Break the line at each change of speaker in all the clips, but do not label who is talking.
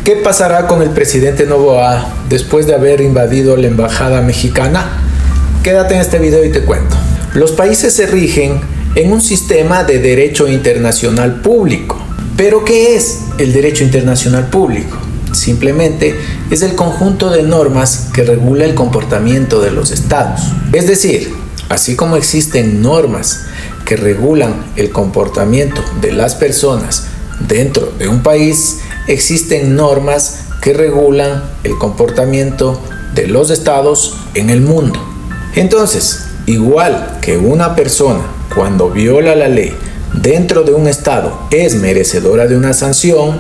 ¿Qué pasará con el presidente Noboa después de haber invadido la embajada mexicana? Quédate en este video y te cuento. Los países se rigen en un sistema de derecho internacional público. ¿Pero qué es el derecho internacional público? Simplemente es el conjunto de normas que regula el comportamiento de los estados. Es decir, así como existen normas que regulan el comportamiento de las personas dentro de un país, existen normas que regulan el comportamiento de los estados en el mundo. Entonces, igual que una persona cuando viola la ley dentro de un estado es merecedora de una sanción,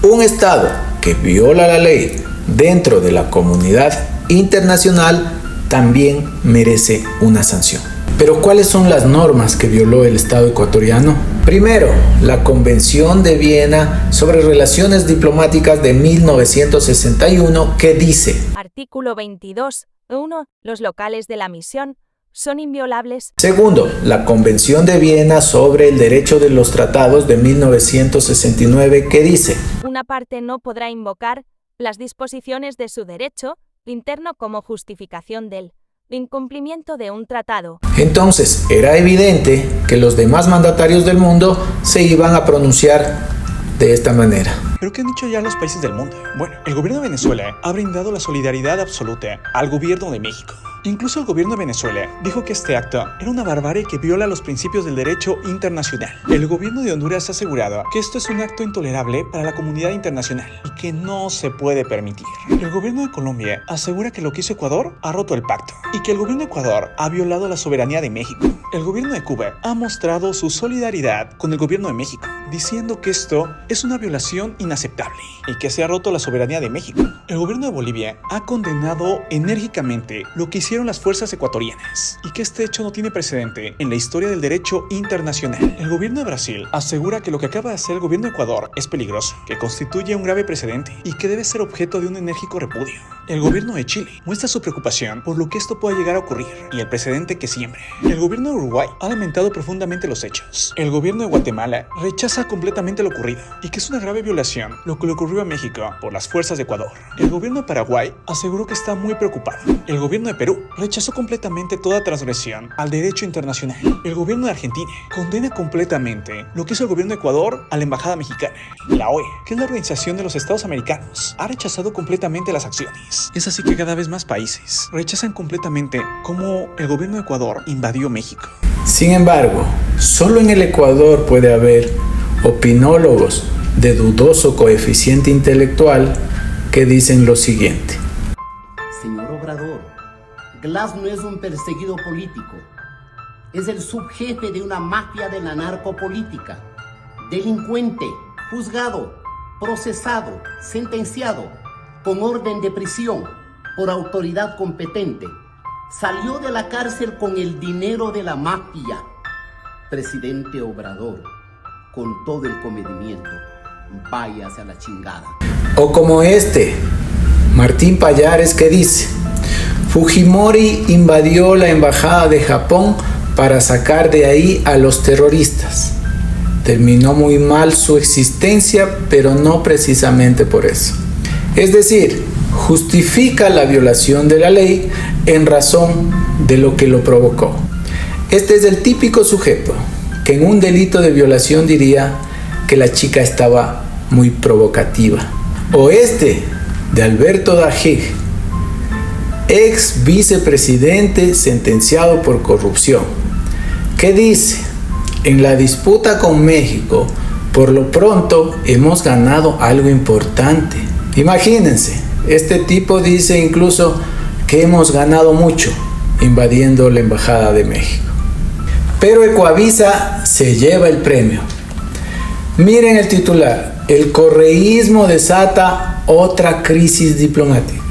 un estado que viola la ley dentro de la comunidad internacional también merece una sanción. Pero ¿cuáles son las normas que violó el Estado ecuatoriano? Primero, la Convención de Viena sobre Relaciones Diplomáticas de 1961, que dice:
Artículo 22.1. Los locales de la misión son inviolables.
Segundo, la Convención de Viena sobre el Derecho de los Tratados de 1969, que dice:
Una parte no podrá invocar las disposiciones de su derecho interno como justificación del incumplimiento de un tratado.
Entonces, era evidente que los demás mandatarios del mundo se iban a pronunciar de esta manera.
¿Pero qué han dicho ya los países del mundo? Bueno, el gobierno de Venezuela ha brindado la solidaridad absoluta al gobierno de México. Incluso el gobierno de Venezuela dijo que este acto era una barbarie que viola los principios del derecho internacional. El gobierno de Honduras ha asegurado que esto es un acto intolerable para la comunidad internacional y que no se puede permitir. El gobierno de Colombia asegura que lo que hizo Ecuador ha roto el pacto y que el gobierno de Ecuador ha violado la soberanía de México. El gobierno de Cuba ha mostrado su solidaridad con el gobierno de México, diciendo que esto es una violación inaceptable y que se ha roto la soberanía de México. El gobierno de Bolivia ha condenado enérgicamente lo que hicieron las fuerzas ecuatorianas y que este hecho no tiene precedente en la historia del derecho internacional. El gobierno de Brasil asegura que lo que acaba de hacer el gobierno de Ecuador es peligroso, que constituye un grave precedente y que debe ser objeto de un enérgico repudio. El gobierno de Chile muestra su preocupación por lo que esto pueda llegar a ocurrir y el precedente que siembre. El gobierno de Uruguay ha lamentado profundamente los hechos. El gobierno de Guatemala rechaza completamente lo ocurrido y que es una grave violación lo que le ocurrió a México por las fuerzas de Ecuador. El gobierno de Paraguay aseguró que está muy preocupado. El gobierno de Perú rechazó completamente toda transgresión al derecho internacional. El gobierno de Argentina condena completamente lo que hizo el gobierno de Ecuador a la embajada mexicana. La OEA, que es la Organización de los Estados Americanos, ha rechazado completamente las acciones. Es así que cada vez más países rechazan completamente cómo el gobierno de Ecuador invadió México.
Sin embargo, solo en el Ecuador puede haber opinólogos de dudoso coeficiente intelectual que dicen lo siguiente:
Señor Obrador, Glass no es un perseguido político, es el subjefe de una mafia de la narcopolítica, delincuente, juzgado, procesado, sentenciado, con orden de prisión por autoridad competente. Salió de la cárcel con el dinero de la mafia. Presidente Obrador, con todo el comedimiento, váyase a la chingada.
O como Martín Pallares, que dice: Fujimori invadió la embajada de Japón para sacar de ahí a los terroristas. Terminó muy mal su existencia, pero no precisamente por eso. Es decir, justifica la violación de la ley en razón de lo que lo provocó. Este es el típico sujeto que en un delito de violación diría que la chica estaba muy provocativa. O de Alberto Dajig, ex vicepresidente sentenciado por corrupción, que dice: en la disputa con México, por lo pronto hemos ganado algo importante. Imagínense, este tipo dice incluso que hemos ganado mucho invadiendo la embajada de México. Pero Ecuavisa se lleva el premio. Miren el titular: el correísmo desata otra crisis diplomática.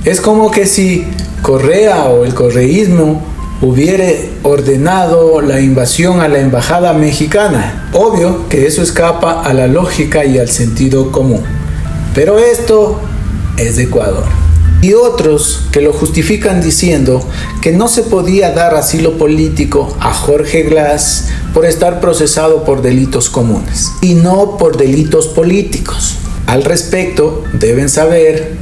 Es como que si Correa o el correísmo hubiera ordenado la invasión a la embajada mexicana. Obvio que eso escapa a la lógica y al sentido común. Pero esto es de Ecuador. Y otros que lo justifican diciendo que no se podía dar asilo político a Jorge Glass por estar procesado por delitos comunes y no por delitos políticos. Al respecto, deben saber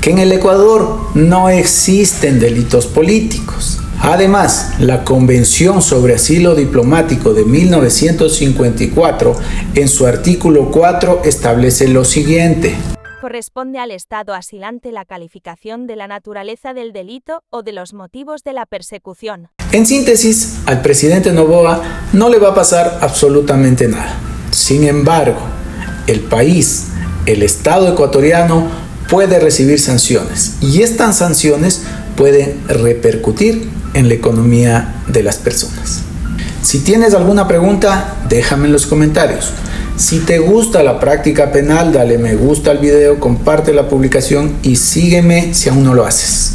que en el Ecuador no existen delitos políticos. Además, la Convención sobre Asilo Diplomático de 1954, en su artículo 4, establece lo siguiente.
Corresponde al Estado asilante la calificación de la naturaleza del delito o de los motivos de la persecución.
En síntesis, al presidente Noboa no le va a pasar absolutamente nada. Sin embargo, el país, el Estado ecuatoriano, puede recibir sanciones y estas sanciones pueden repercutir en la economía de las personas. Si tienes alguna pregunta, déjame en los comentarios. Si te gusta la práctica penal, dale me gusta al video, comparte la publicación y sígueme si aún no lo haces.